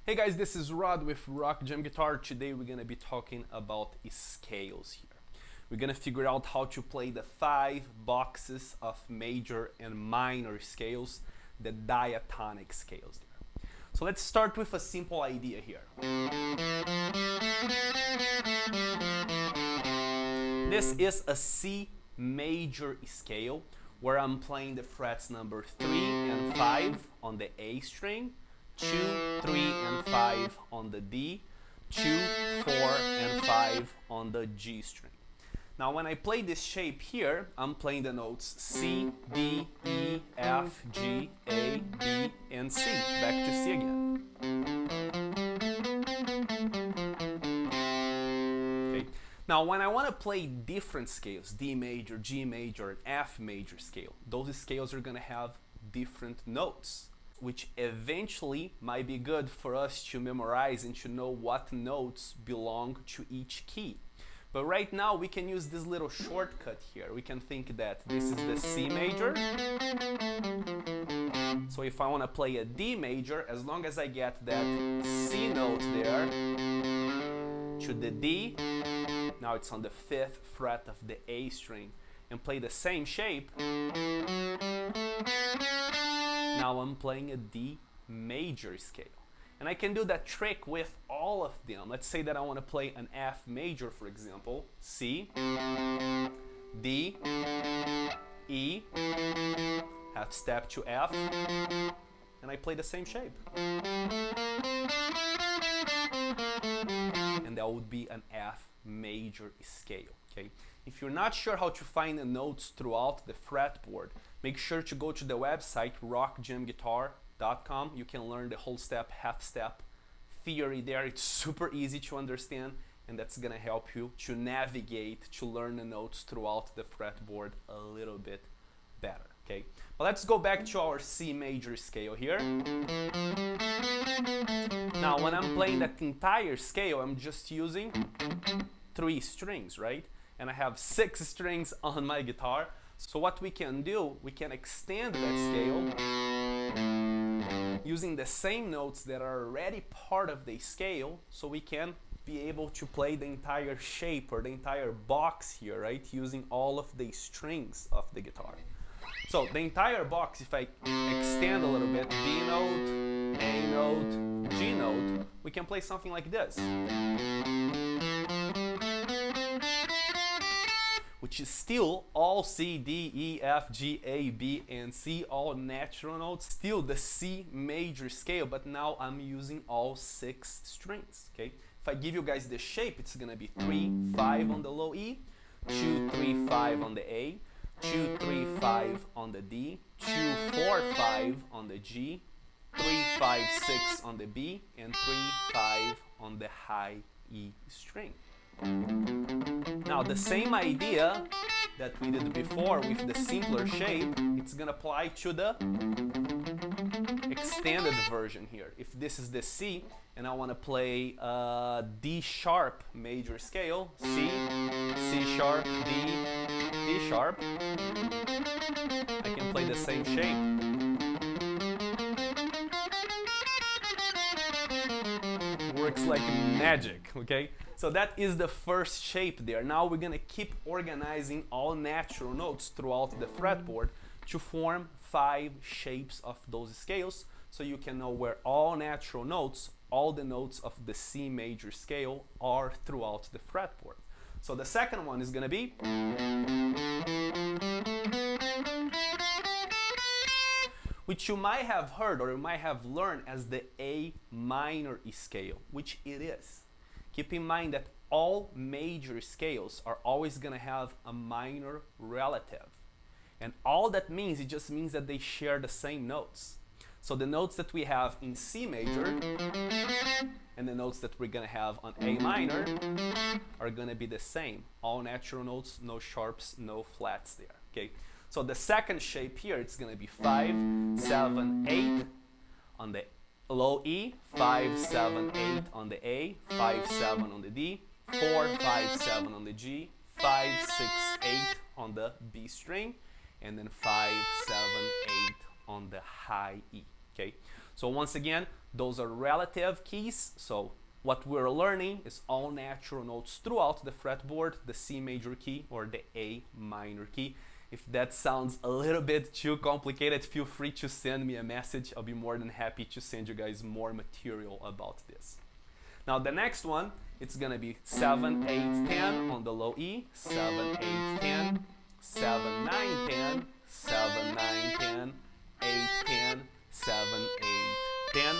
Hey guys, this is Rod with Rock Jam Guitar. Today we're gonna be talking about scales here. We're gonna figure out how to play the 5 boxes of major and minor scales, the diatonic scales there. So let's start with a simple idea here. This is a C major scale where I'm playing the frets number 3 and 5 on the A string, 2, 3, and 5 on the D, 2, 4, and 5 on the G string. Now when I play this shape here, I'm playing the notes C, D, E, F, G, A, B, and C. Back to C again. Okay. Now when I want to play different scales, D major, G major, and F major scale, those scales are going to have different notes, which eventually might be good for us to memorize and to know what notes belong to each key. But right now we can use this little shortcut here. We can think that this is the C major. So if I want to play a D major, as long as I get that C note there to the D, now it's on the 5th fret of the A string, and play the same shape, now I'm playing a D major scale. And I can do that trick with all of them. Let's say that I want to play an F major, for example. C, D, E, half step to F, and I play the same shape. And that would be an F major scale. Okay? If you're not sure how to find the notes throughout the fretboard, make sure to go to the website rockjamguitar.com. You can learn the whole step, half step theory there. It's super easy to understand, and that's gonna help you to navigate, to learn the notes throughout the fretboard a little bit better. Okay, well, let's go back to our C major scale here. Now when I'm playing that entire scale, I'm just using 3 strings, right? And I have 6 strings on my guitar. So what we can do, we can extend that scale using the same notes that are already part of the scale, so we can be able to play the entire shape or the entire box here, right? Using all of the strings of the guitar. So the entire box, if I extend a little bit, B note, A note, G note, we can play something like this, which is still all C, D, E, F, G, A, B, and C, all natural notes, still the C major scale, but now I'm using all 6 strings, okay? If I give you guys the shape, it's gonna be 3, 5 on the low E, 2, 3, 5 on the A, 2, 3, 5 on the D, 2, 4, 5 on the G, 3, 5, 6 on the B, and 3, 5 on the high E string. Now the same idea that we did before with the simpler shape, it's gonna apply to the extended version here. If this is the C and I want to play D sharp major scale, C, C sharp, D, D sharp, I can play the same shape. Works like magic, okay? So that is the first shape there. Now we're gonna keep organizing all natural notes throughout the fretboard to form 5 shapes of those scales, so you can know where all natural notes, all the notes of the C major scale, are throughout the fretboard. So the second one is gonna be which you might have heard or you might have learned as the A minor scale, which it is. Keep in mind that all major scales are always going to have a minor relative. And all that means, it just means that they share the same notes. So the notes that we have in C major and the notes that we're going to have on A minor are going to be the same. All natural notes, no sharps, no flats there. Okay. So the second shape here, it's going to be 5, 7, 8 on the low E, 5, 7, 8 on the A, 5, 7 on the D, 4, 5, 7 on the G, 5, 6, 8 on the B string, and then 5, 7, 8 on the high E. Okay, So once again, those are relative keys. So what we're learning is all natural notes throughout the fretboard, the C major key or the A minor key. If that sounds a little bit too complicated, feel free to send me a message. I'll be more than happy to send you guys more material about this. Now the next one, it's gonna be 7, 8, 10 on the low E, 7, 8, 10, 7, 9, 10, 7, 9, 10, 8, 10, 7, 8, 10.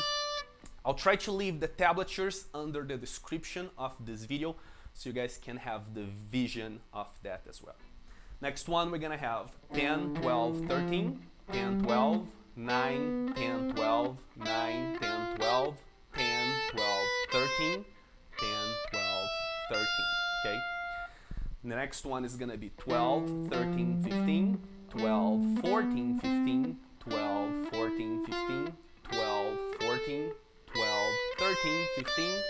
I'll try to leave the tablatures under the description of this video so you guys can have the vision of that as well. Next one, we're gonna have 10, 12, 13, 10, 12, 9, 10, 12, 9, 10, 12, 10, 12, 13, 10, 12, 13, okay? The next one is gonna be 12, 13, 15, 12, 14, 15, 12, 14, 15, 12, 14, 12, 13, 15,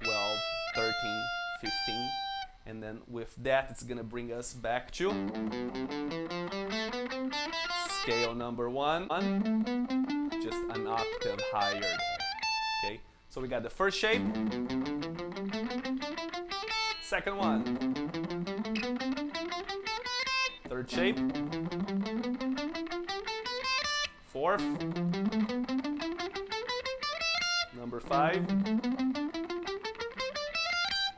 12, 13, 15, and then with that it's gonna bring us back to scale number 1, just an octave higher there. Okay, so we got the first shape, second one, third shape, fourth, number 5,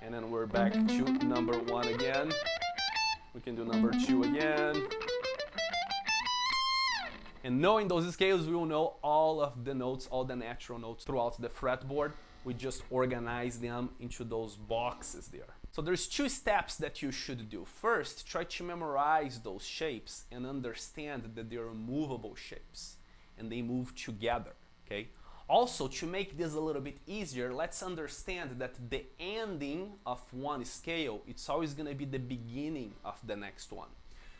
and then we're back to number 1 again. We can do number 2 again. And knowing those scales, we will know all of the notes, all the natural notes throughout the fretboard. We just organize them into those boxes there. So there's 2 steps that you should do. First, try to memorize those shapes and understand that they are movable shapes and they move together, okay? Also, to make this a little bit easier, let's understand that the ending of one scale, it's always gonna be the beginning of the next one.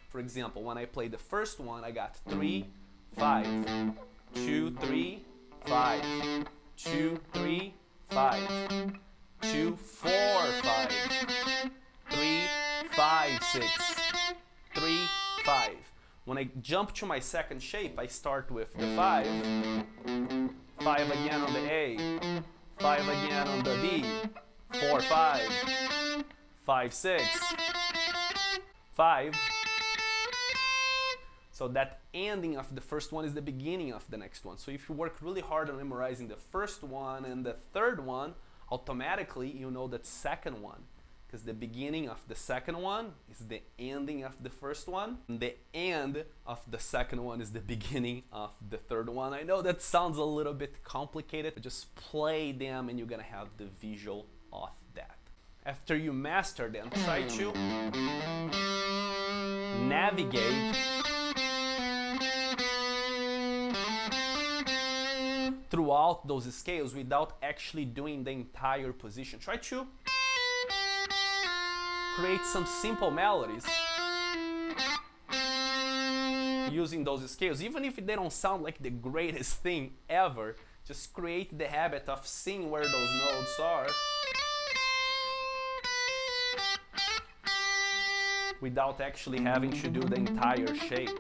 For example, when I play the first one, I got 3, 5, 2, 3, 5, 2, 3, 5, 2, 4, 5, 3, 5, 6, 3, 5. When I jump to my second shape, I start with the 5, 5 again on the A, 5 again on the D, 4, 5, 5, 6, 5. So that ending of the first one is the beginning of the next one. So if you work really hard on memorizing the first one and the third one, automatically you know that second one, because the beginning of the second one is the ending of the first one, and the end of the second one is the beginning of the third one. I know that sounds a little bit complicated, but just play them and you're gonna have the visual of that. After you master them, try to navigate throughout those scales without actually doing the entire position. Try to create some simple melodies using those scales. Even if they don't sound like the greatest thing ever, just create the habit of seeing where those notes are without actually having to do the entire shape,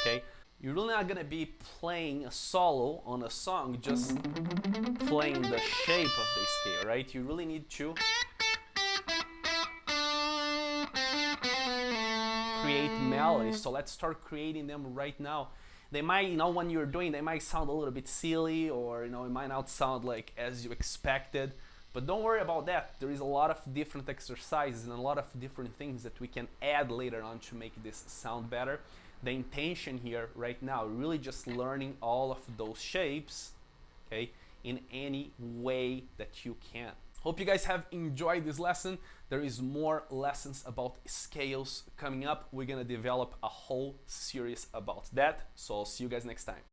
okay? You're really not gonna be playing a solo on a song just playing the shape of the scale, right? You really need to create melodies. So let's start creating them right now. They might, you know, when you're doing, they might sound a little bit silly, or, you know, it might not sound like as you expected. But don't worry about that. There is a lot of different exercises and a lot of different things that we can add later on to make this sound better. The intention here right now, really just learning all of those shapes, okay, in any way that you can. Hope you guys have enjoyed this lesson. There is more lessons about scales coming up. We're gonna develop a whole series about that. So I'll see you guys next time.